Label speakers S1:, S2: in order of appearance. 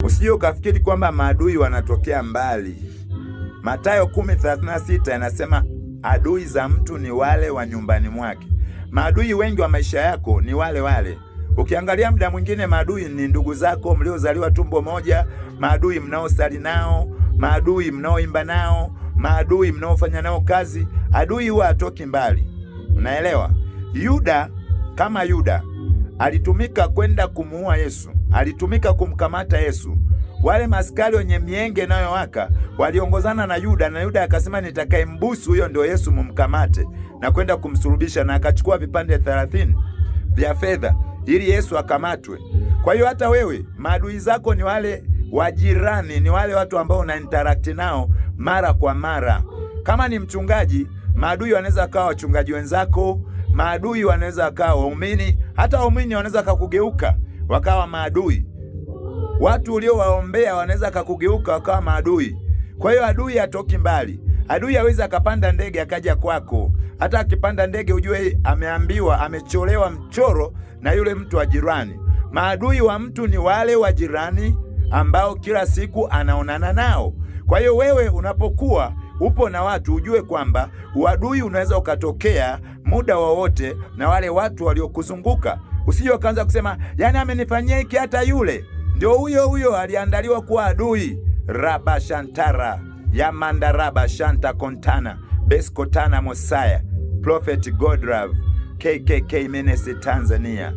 S1: Usije ukafikiri kwamba maadui wanatokea mbali. Mathayo 10:36 yanasema adui za mtu ni wale wa nyumbani mwake. Maadui wengi wa maisha yako ni wale wale. Ukiangalia muda mwingine maadui ni ndugu zako mliozaliwa tumbo moja, maadui mnaosali nao, maadui mnaoimba nao, maadui mnaofanya nao kazi. Adui huwa hatoki mbali. Unaelewa? Kama Yuda alitumika kwenda kumuua Yesu, alitumika kumkamata Yesu. Wale maskari wenye mienge inayowaka waliongozana na Yuda, na Yuda akasema nitakayembusu huyo ndio Yesu, mumkamate na kwenda kumsulubisha, na akachukua vipande 30 vya fedha ili Yesu akamatwe. Kwa hiyo hata wewe maadui zako ni wale wajirani, ni wale watu ambao una interact nao mara kwa mara. Kama ni mchungaji, maadui wanaweza kawa wachungaji wenzako, maadui wanaweza kawa waumini, hata waumini wanaweza kakugeuka wakawa maadui. Watu uliowaombea wanaweza kakugeuka wakawa maadui. Kwa hiyo adui hatoki mbali. Adui hawezi akapanda ndege akaja kwako. Hata akipanda ndege ujue ameambiwa, amecholewa mchoro na yule mtu wa jirani. Maadui wa mtu ni wale wa jirani ambao kila siku anaonana nao. Kwa hiyo wewe unapokuwa upo na watu, ujue kwamba uadui unaweza ukatokea muda wowote na wale watu waliokuzunguka. Usije ukaanza kusema yani amenifanyia hiki hata yule ndio huyo aliandaliwa kuwa adui. Rabashantara Yamandaraba Shanta Kontana Beskotana Mosaya Prophet Godlove KKK Ministry Tanzania.